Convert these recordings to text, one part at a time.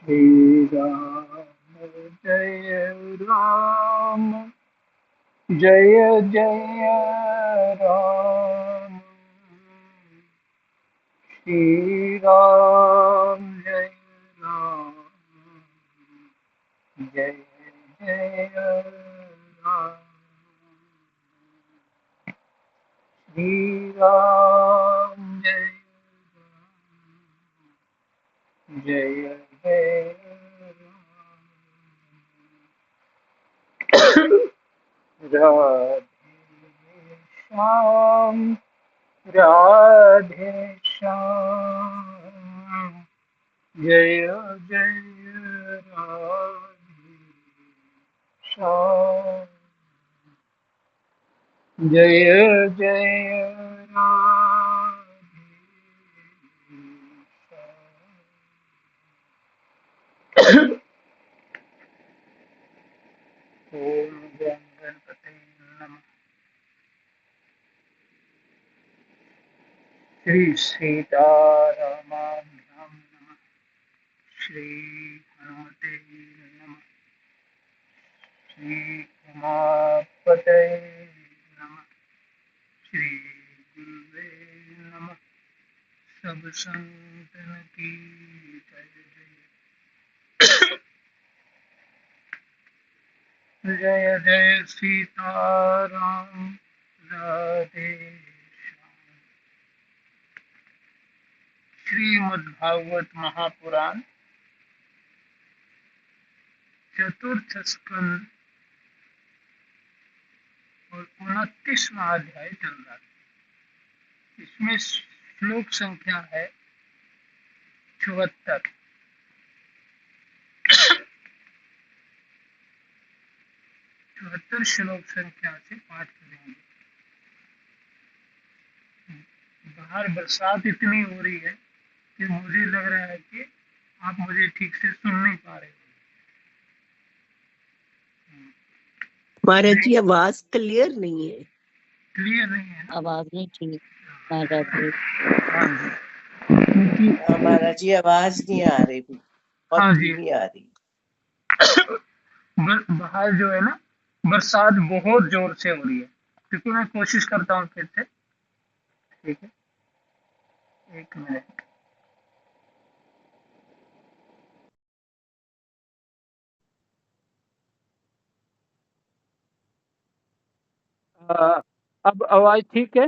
श्री राम जय राम जय जय राम। श्री राम जय राम जय जय राम। श्री राम जय जय जय राधे श्याम राधे श्याम जय जय राधे श्याम जय जय राधे श्याम। ओम गं गणपते नमः। श्री सीतारामाभ्यां नमः। श्री हनुमते नमः। श्री उमापते नमः। श्री गुरुवे नमः। सब संतन की जय जय जय जय सीताराम राधे श्याम। श्रीमद्भागवत महापुराण चतुर्थ स्कंद और 29वां अध्याय चल रहा है। इसमें श्लोक संख्या है 74। 74 श्लोक संख्या से पाठ करेंगे। बाहर बरसात इतनी हो रही है कि मुझे लग रहा है कि आप मुझे ठीक से सुन नहीं पा रहे हो। महाराज जी आवाज क्लियर नहीं है। क्लियर नहीं है ना? आवाज नहीं ठीक महाराज जी। हाँ जी, क्योंकि महाराज जी आवाज नहीं आ रही, बहुत हाँ जी, धीमी आ रही। बाहर जो है ना बरसात बहुत जोर से हो रही है, क्योंकि मैं कोशिश करता हूँ फिर से। ठीक है, एक मिनट। अब आवाज ठीक है?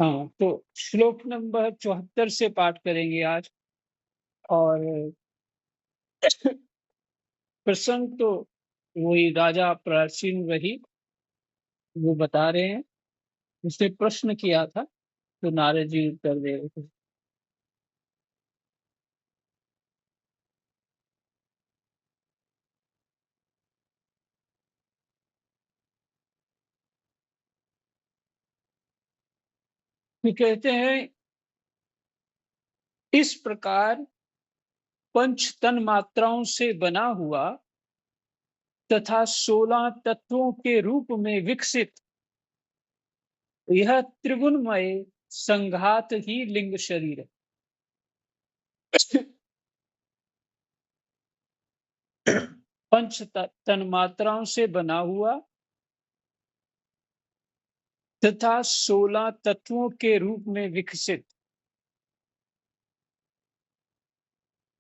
हाँ, तो श्लोक नंबर 74 से पाठ करेंगे आज। और प्रसंग तो वही राजा प्राचीन वही वो बता रहे हैं। उसने प्रश्न किया था तो नारद जी उत्तर दे रहे थे। तो कहते हैं इस प्रकार पंच तन मात्राओं से बना हुआ तथा 16 तत्वों के रूप में विकसित यह त्रिगुणमय संघात ही लिंग शरीर है। पंच तन मात्राओं से बना हुआ तथा 16 तत्वों के रूप में विकसित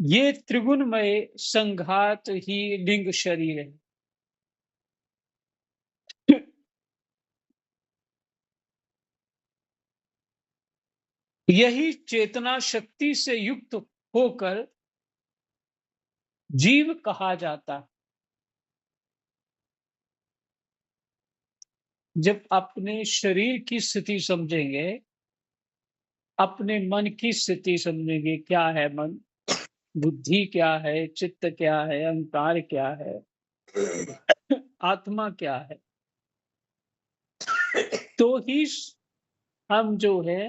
ये त्रिगुणमय संघात ही लिंग शरीर है। यही चेतना शक्ति से युक्त होकर जीव कहा जाता है। जब अपने शरीर की स्थिति समझेंगे, अपने मन की स्थिति समझेंगे, क्या है मन, बुद्धि क्या है, चित्त क्या है, अहंकार क्या है, आत्मा क्या है, तो ही हम जो है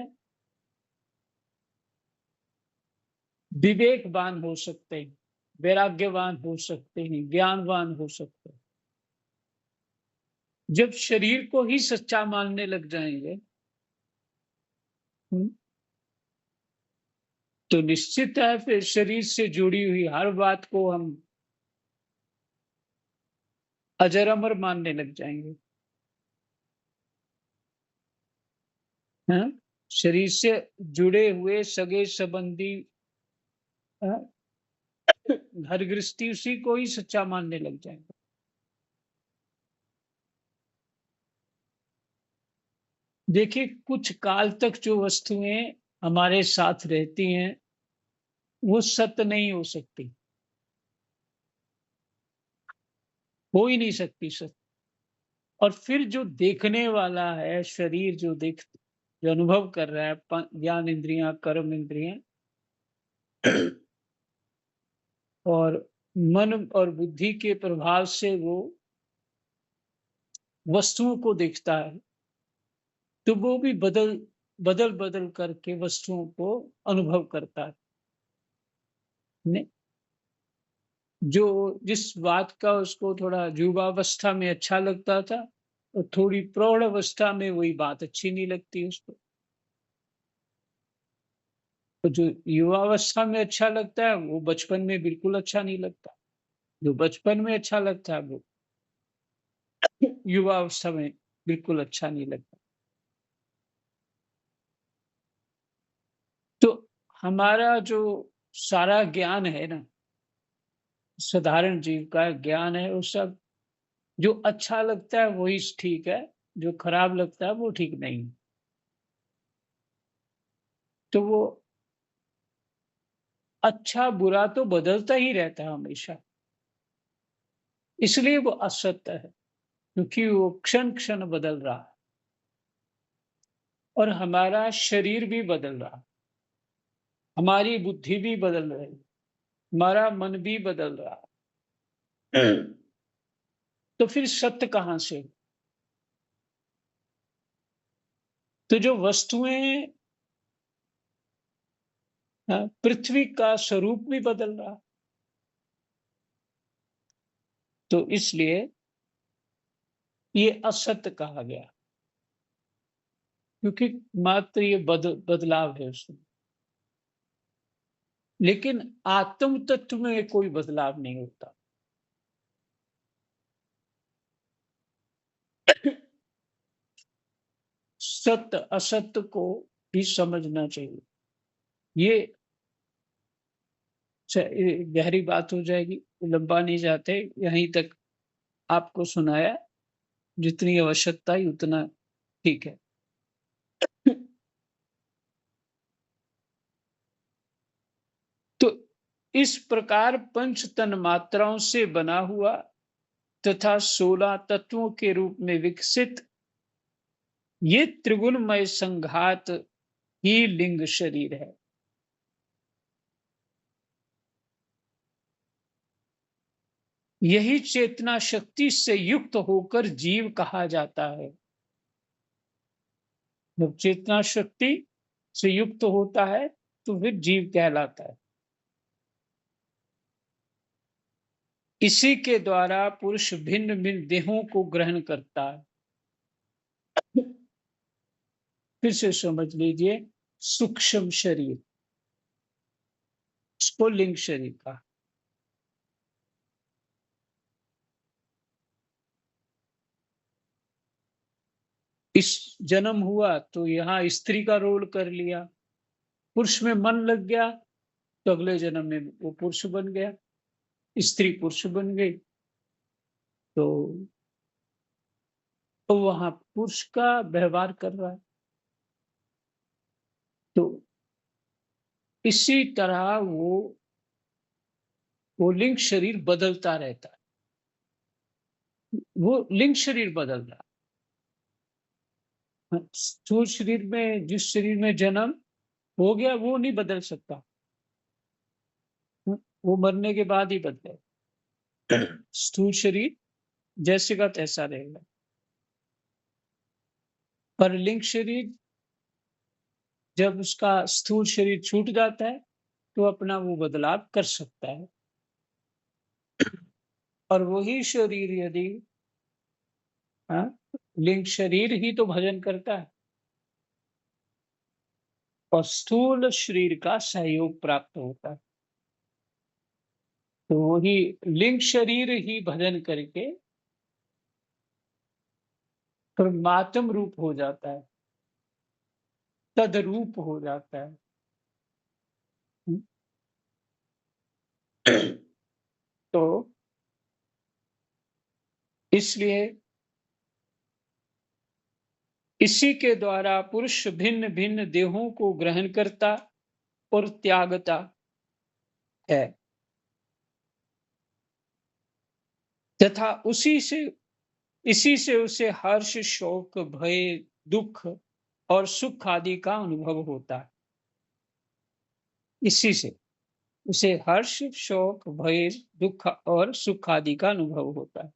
विवेकवान हो सकते हैं, वैराग्यवान हो सकते हैं, ज्ञानवान हो सकते हैं। जब शरीर को ही सच्चा मानने लग जाएंगे, तो निश्चित है फिर शरीर से जुड़ी हुई हर बात को हम अजर अमर मानने लग जाएंगे। हैं? शरीर से जुड़े हुए सगे संबंधी, हैं? घर गृहस्थी उसी को ही सच्चा मानने लग जाएंगे। देखिए, कुछ काल तक जो वस्तुएं हमारे साथ रहती हैं, वो सत्य नहीं हो सकती, हो ही नहीं सकती सत्य। और फिर जो देखने वाला है, शरीर जो अनुभव कर रहा है, ज्ञान इंद्रियां, कर्म इंद्रियां और मन और बुद्धि के प्रभाव से वो वस्तुओं को देखता है, तो वो भी बदल बदल बदल करके वस्तुओं को अनुभव करता है। ने जो जिस बात का उसको थोड़ा युवावस्था में अच्छा लगता था, और थोड़ी प्रौढ़ अवस्था में वही बात अच्छी नहीं लगती उसको। तो जो युवावस्था में अच्छा लगता है, वो बचपन में बिल्कुल अच्छा नहीं लगता। जो बचपन में अच्छा लगता है, वो युवावस्था में बिल्कुल अच्छा नहीं लगता। तो हमारा जो सारा ज्ञान है ना, साधारण जीव का ज्ञान है, वो सब जो अच्छा लगता है वही ठीक है, जो खराब लगता है वो ठीक नहीं। तो वो अच्छा बुरा तो बदलता ही रहता है हमेशा, इसलिए वो असत्य है, क्योंकि वो क्षण क्षण बदल रहा है। और हमारा शरीर भी बदल रहा है, हमारी बुद्धि भी बदल रही है, हमारा मन भी बदल रहा है। तो फिर सत्य कहाँ से? तो जो वस्तुएं, पृथ्वी का स्वरूप भी बदल रहा है, तो इसलिए ये असत्य कहा गया, क्योंकि मात्र ये बदलाव है उसमें। लेकिन आत्म तत्व में कोई बदलाव नहीं होता। सत्य असत्य को भी समझना चाहिए। ये ये गहरी बात हो जाएगी, लंबा नहीं जाते, यहीं तक आपको सुनाया, जितनी आवश्यकता ही उतना ठीक है। तो इस प्रकार पंच तन मात्राओं से बना हुआ तथा 16 तत्वों के रूप में विकसित ये त्रिगुणमय संघात ही लिंग शरीर है। यही चेतना शक्ति से युक्त होकर जीव कहा जाता है। जब चेतना शक्ति से युक्त होता है, तो फिर जीव कहलाता है। इसी के द्वारा पुरुष भिन्न भिन्न देहों को ग्रहण करता है। फिर से समझ लीजिए, सूक्ष्म शरीर, उसको लिंग शरीर का। इस जन्म हुआ तो यहाँ स्त्री का रोल कर लिया, पुरुष में मन लग गया, तो अगले जन्म में वो पुरुष बन गया, स्त्री पुरुष बन गई, तो वहां पुरुष का व्यवहार कर रहा है। तो इसी तरह वो लिंग शरीर बदलता रहता है, वो लिंग शरीर बदल रहा है। स्थूल शरीर में, जिस शरीर में जन्म हो गया, वो नहीं बदल सकता, वो मरने के बाद ही बदलेगा। स्थूल शरीर जैसे का तैसा रहेगा, पर लिंग शरीर जब उसका स्थूल शरीर छूट जाता है, तो अपना वो बदलाव कर सकता है। और वही शरीर यदि हाँ? लिंग शरीर ही तो भजन करता है और स्थूल शरीर का सहयोग प्राप्त होता है। तो वही लिंग शरीर ही भजन करके परमात्म रूप हो जाता है, तद्रूप हो जाता है। हुँ? तो इसलिए इसी के द्वारा पुरुष भिन्न-भिन्न देहों को ग्रहण करता और त्यागता है तथा इसी से उसे हर्ष, शोक, भय, दुःख और सुख आदि का अनुभव होता है। इसी से उसे हर्ष, शोक, भय, दुःख और सुख आदि का अनुभव होता है।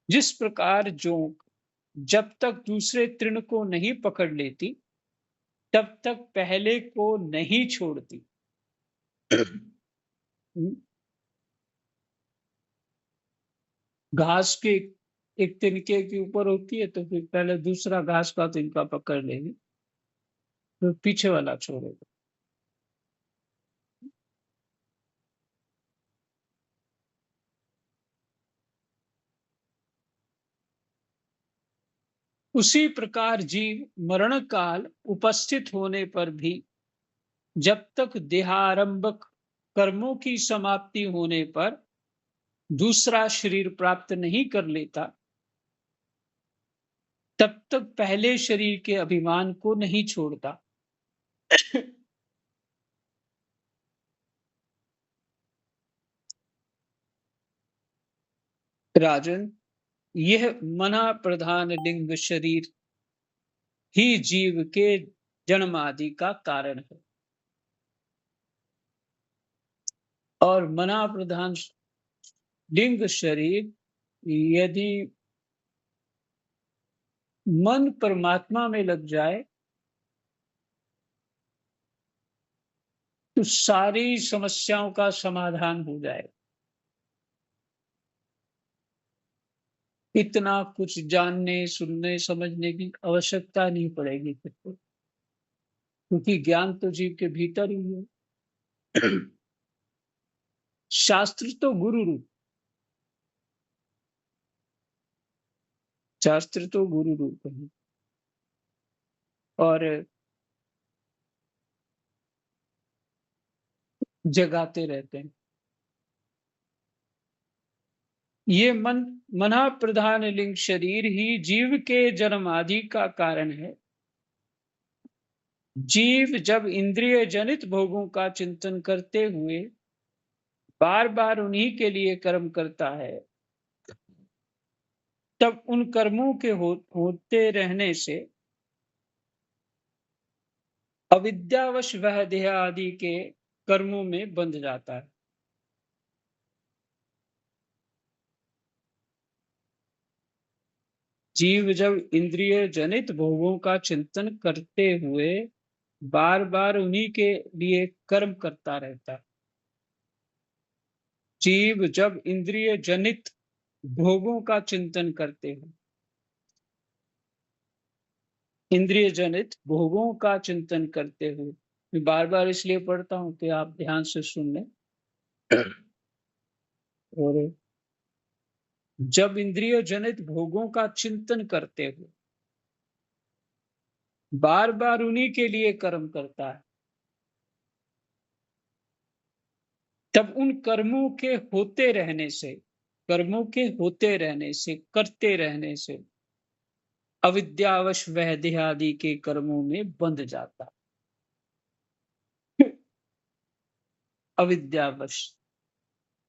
जिस प्रकार जोंक जब तक दूसरे तृण को नहीं पकड़ लेती, तब तक पहले को नहीं छोड़ती। हुँ? घास के एक तिनके के ऊपर होती है तो फिर पहले दूसरा घास का तिनका पकड़ लेगी, फिर पीछे वाला छोड़ेगा। उसी प्रकार जीव मरण काल उपस्थित होने पर भी जब तक देहारंभक कर्मों की समाप्ति होने पर दूसरा शरीर प्राप्त नहीं कर लेता, तब तक पहले शरीर के अभिमान को नहीं छोड़ता। राजन, यह मना प्रधान लिंग शरीर ही जीव के जन्म आदि का कारण है और मना प्रधान लिंग शरीर यदि मन परमात्मा में लग जाए तो सारी समस्याओं का समाधान हो जाए। इतना कुछ जानने, सुनने, समझने की आवश्यकता नहीं पड़ेगी फिर तो, क्योंकि ज्ञान तो जीव के भीतर ही है। शास्त्र तो गुरु रूप, शास्त्र तो गुरु रूप है और जगाते रहते हैं। ये मना प्रधान लिंग शरीर ही जीव के जन्म आदि का कारण है। जीव जब इंद्रिय जनित भोगों का चिंतन करते हुए बार बार उन्हीं के लिए कर्म करता है, तब उन कर्मों के होते रहने से अविद्यावश वह देह आदि के कर्मों में बंध जाता है। जीव जब इंद्रिय जनित भोगों का चिंतन करते हुए बार बार उन्हीं के लिए कर्म करता रहता है। जीव जब इंद्रिय जनित भोगों का चिंतन करते हुए इंद्रिय जनित भोगों का चिंतन करते हुए, मैं बार बार इसलिए पढ़ता हूं कि आप ध्यान से सुन लें। और जब इंद्रिय जनित भोगों का चिंतन करते हुए बार बार उन्हीं के लिए कर्म करता है, तब उन कर्मों के होते रहने से, कर्मों के होते रहने से, करते रहने से अविद्यावश वह देह आदि के कर्मों में बंध जाता है। अविद्यावश,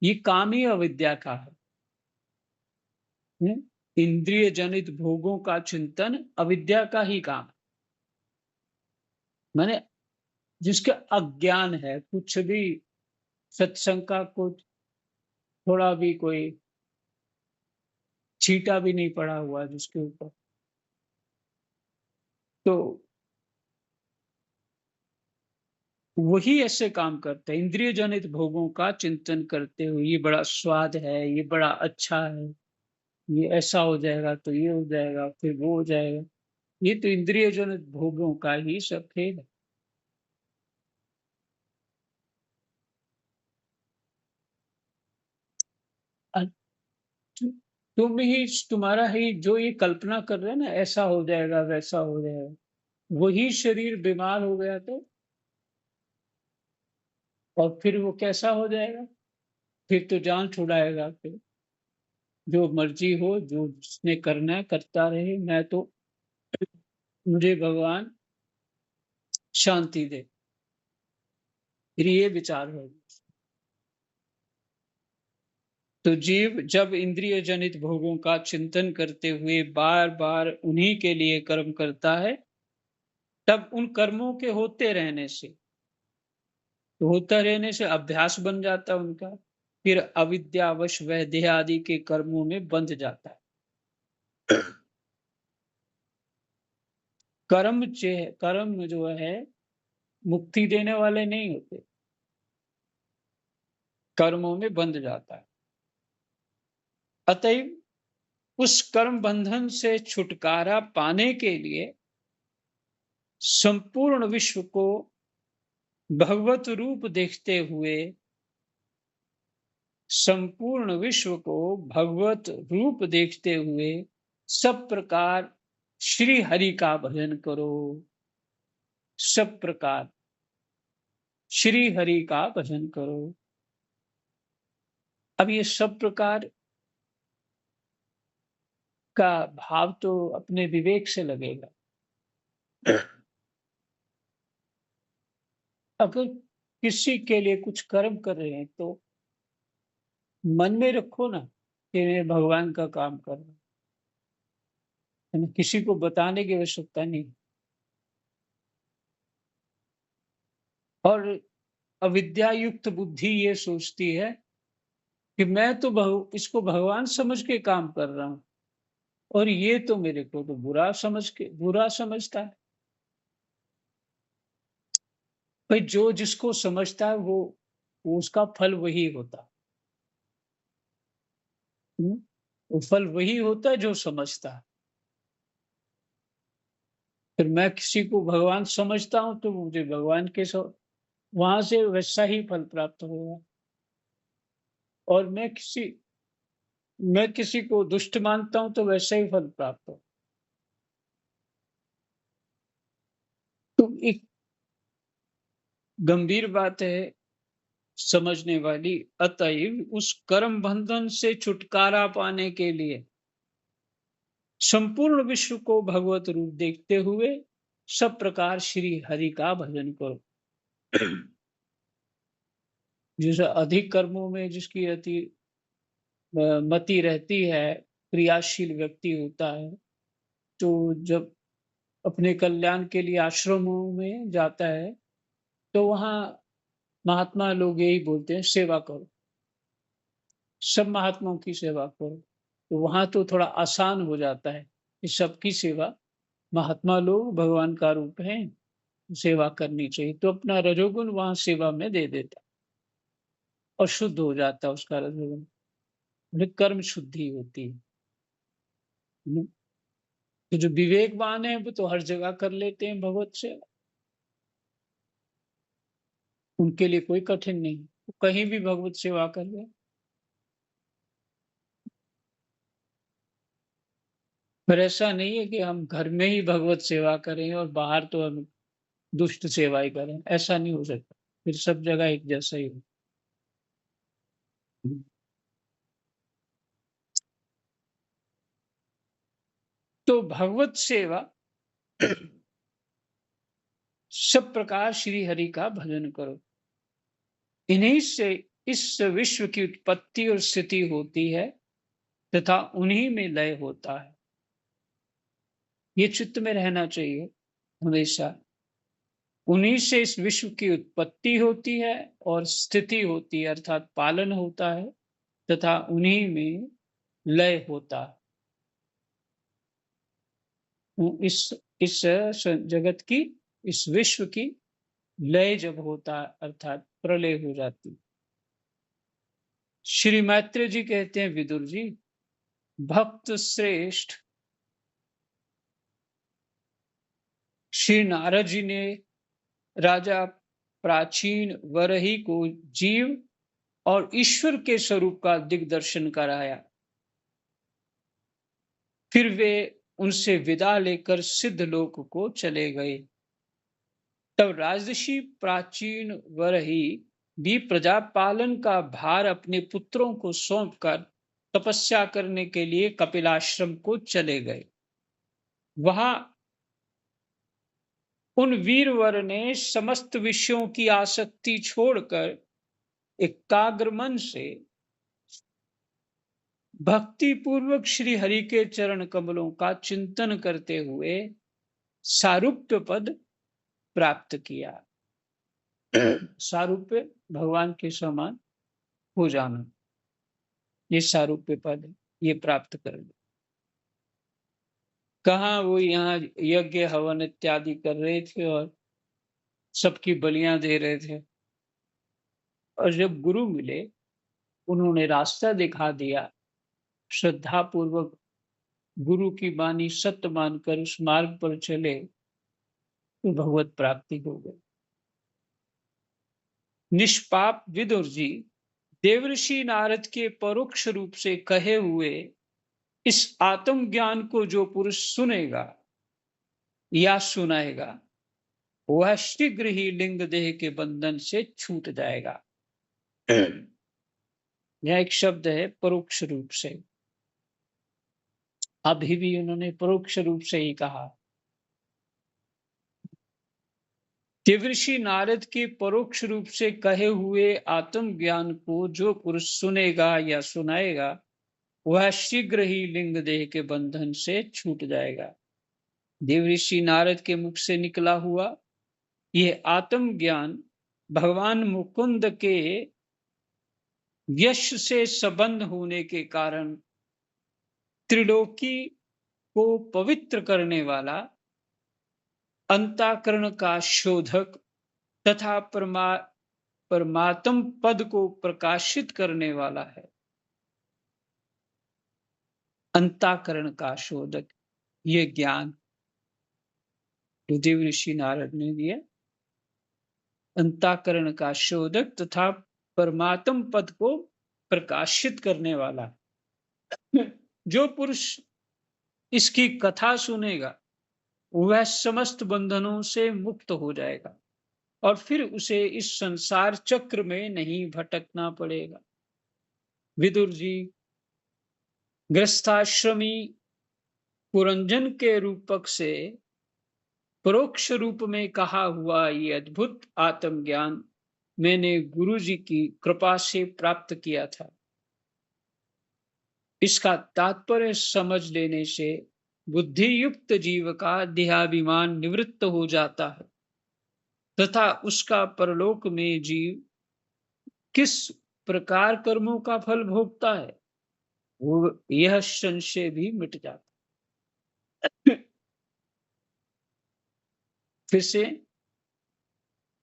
ये काम ही अविद्या का है। इंद्रिय जनित भोगों का चिंतन अविद्या का ही काम है। माने जिसका अज्ञान है, कुछ भी सत्संग का कुछ थोड़ा भी कोई छींटा भी नहीं पड़ा हुआ जिसके ऊपर, तो वही ऐसे काम करते हैं। इंद्रिय जनित भोगों का चिंतन करते हुए ये बड़ा स्वाद है, ये बड़ा अच्छा है, ये ऐसा हो जाएगा तो ये हो जाएगा, फिर वो हो जाएगा। ये तो इंद्रिय जनित भोगों का ही सब खेल है। अ, तुम ही, तुम्हारा ही जो ये कल्पना कर रहे हैं ना, ऐसा हो जाएगा वैसा हो जाएगा, वही शरीर बीमार हो गया तो, और फिर वो कैसा हो जाएगा? फिर तो जान छुड़ाएगा, फिर जो मर्जी हो, जो जिसने करना है करता रहे, मैं तो, मुझे भगवान शांति दे, फिर ये विचार होगा। तो जीव जब इंद्रिय जनित भोगों का चिंतन करते हुए बार बार उन्हीं के लिए कर्म करता है, तब उन कर्मों के होते रहने से, तो होता रहने से अभ्यास बन जाता है उनका, फिर अविद्यावश वह देह आदि के कर्मों में बंध जाता है। कर्म जो है मुक्ति देने वाले नहीं होते, कर्मों में बंध जाता है। अतएव उस कर्म बंधन से छुटकारा पाने के लिए संपूर्ण विश्व को भगवत रूप देखते हुए, संपूर्ण विश्व को भगवत रूप देखते हुए सब प्रकार श्री हरि का भजन करो। सब प्रकार श्री हरि का भजन करो। अब ये सब प्रकार का भाव तो अपने विवेक से लगेगा। अगर किसी के लिए कुछ कर्म कर रहे हैं तो मन में रखो ना कि मैं भगवान का काम कर रहा हूं, है ना? किसी को बताने की आवश्यकता नहीं। और अविद्या युक्त बुद्धि ये सोचती है कि मैं तो इसको भगवान समझ के काम कर रहा हूं, और ये तो मेरे को तो बुरा समझता है। भाई जो जिसको समझता है वो उसका फल वही होता है। वो फल वही होता है जो समझता है। फिर मैं किसी को भगवान समझता हूं तो मुझे भगवान के वहां से वैसा ही फल प्राप्त होगा। और मैं किसी को दुष्ट मानता हूं तो वैसा ही फल प्राप्त हो। तो एक गंभीर बात है समझने वाली। अतएव उस कर्म बंधन से छुटकारा पाने के लिए संपूर्ण विश्व को भगवत रूप देखते हुए सब प्रकार श्री हरि का भजन करो। जैसे अधिक कर्मों में जिसकी मति रहती है, क्रियाशील व्यक्ति होता है, तो जब अपने कल्याण के लिए आश्रमों में जाता है तो वहां महात्मा लोग यही बोलते हैं, सेवा करो, सब महात्माओं की सेवा करो। तो वहां तो थोड़ा आसान हो जाता है कि सबकी सेवा, महात्मा लोग भगवान का रूप है, सेवा करनी चाहिए, तो अपना रजोगुण वहां सेवा में दे देता है और शुद्ध हो जाता है उसका रजोगुण। कर्म शुद्धि होती है। तो जो विवेकवान है वो तो हर जगह कर लेते हैं भगवत सेवा, उनके लिए कोई कठिन नहीं, वो कहीं भी भगवत सेवा कर ले। पर ऐसा नहीं है कि हम घर में ही भगवत सेवा करें और बाहर तो हम दुष्ट सेवा ही करें, ऐसा नहीं हो सकता। फिर सब जगह एक जैसा ही हो। तो भगवत सेवा सब प्रकार श्री हरि का भजन करो। इन्हीं से इस विश्व की उत्पत्ति और स्थिति होती है तथा उन्हीं में लय होता है। ये चित्त में रहना चाहिए हमेशा। उन्हीं से इस विश्व की उत्पत्ति होती है और स्थिति होती है, अर्थात पालन होता है, तथा उन्हीं में लय होता है। इस जगत की, इस विश्व की लय जब होता है अर्थात प्रलय हो जाती। श्री मैत्रेय जी कहते हैं, विदुर जी, भक्त श्रेष्ठ श्री नारद जी ने राजा प्राचीन वरही को जीव और ईश्वर के स्वरूप का दिग्दर्शन कराया। फिर वे उनसे विदा लेकर सिद्ध लोक को चले गए। तब राजर्षि प्राचीन वरही भी प्रजा पालन का भार अपने पुत्रों को सौंपकर तपस्या करने के लिए कपिलाश्रम को चले गए। वहां उन वीरवर ने समस्त विषयों की आसक्ति छोड़कर एकाग्र मन से भक्ति पूर्वक श्री हरि के चरण कमलों का चिंतन करते हुए सारूप्य पद प्राप्त किया। सारूप्य भगवान के समान हो जाना, ये सारूप्य पद है, ये प्राप्त कर लो। कहाँ वो यहाँ यज्ञ हवन इत्यादि कर रहे थे और सबकी बलियां दे रहे थे, और जब गुरु मिले उन्होंने रास्ता दिखा दिया, श्रद्धा पूर्वक गुरु की वाणी सत्य मानकर उस मार्ग पर चले तो भगवत प्राप्ति हो गई। निष्पाप विदुर जी देवर्षि नारद के परोक्ष रूप से कहे हुए इस आत्म ज्ञान को जो पुरुष सुनेगा या सुनाएगा वह शीघ्र ही लिंग देह के बंधन से छूट जाएगा। यह एक शब्द है परोक्ष रूप से, अभी भी उन्होंने परोक्ष रूप से ही कहा। देवर्षि नारद के परोक्ष रूप से कहे हुए आत्म ज्ञान को जो पुरुष सुनेगा या सुनाएगा वह शीघ्र ही लिंग देह के बंधन से छूट जाएगा। देवर्षि नारद के मुख से निकला हुआ यह आत्म ज्ञान भगवान मुकुंद के यश से संबंध होने के कारण त्रिलोकी को पवित्र करने वाला, अंतःकरण का शोधक तथा परमात्म पद को प्रकाशित करने वाला है। अंतःकरण का शोधक, ये ज्ञान जो देवर्षि नारद ने दिया, अंतःकरण का शोधक तथा परमात्म पद को प्रकाशित करने वाला। जो पुरुष इसकी कथा सुनेगा वह समस्त बंधनों से मुक्त हो जाएगा और फिर उसे इस संसार चक्र में नहीं भटकना पड़ेगा। विदुर जी गृहस्थाश्रमी पुरंजन के रूपक से परोक्ष रूप में कहा हुआ ये अद्भुत आत्मज्ञान मैंने गुरु जी की कृपा से प्राप्त किया था। इसका तात्पर्य समझ लेने से बुद्धि युक्त जीव का देहाभिमान निवृत्त हो जाता है तथा उसका परलोक में जीव किस प्रकार कर्मों का फल भोगता है वो यह संशय भी मिट जाता है। फिर से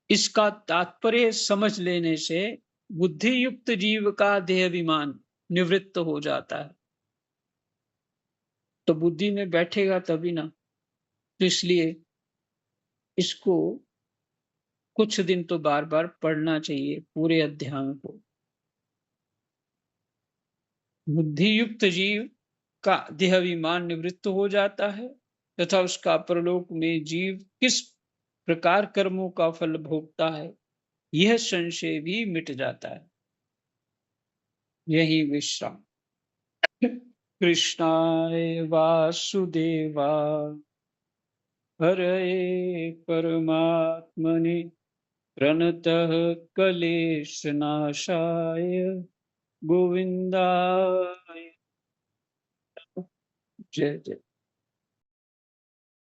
इसका तात्पर्य समझ लेने से बुद्धि युक्त जीव का देहाभिमान निवृत्त हो जाता है। तो बुद्धि में बैठेगा तभी ना, तो इसलिए इसको कुछ दिन तो बार बार पढ़ना चाहिए पूरे अध्याय को। बुद्धि युक्त जीव का देहाभिमान निवृत्त हो जाता है तथा उसका परलोक में जीव किस प्रकार कर्मों का फल भोगता है यह संशय भी मिट जाता है। यही विश्राम। कृष्णाय वासुदेवा हरे परमात्मने प्रणतः क्लेशनाशाय गोविंदाय। जय जय।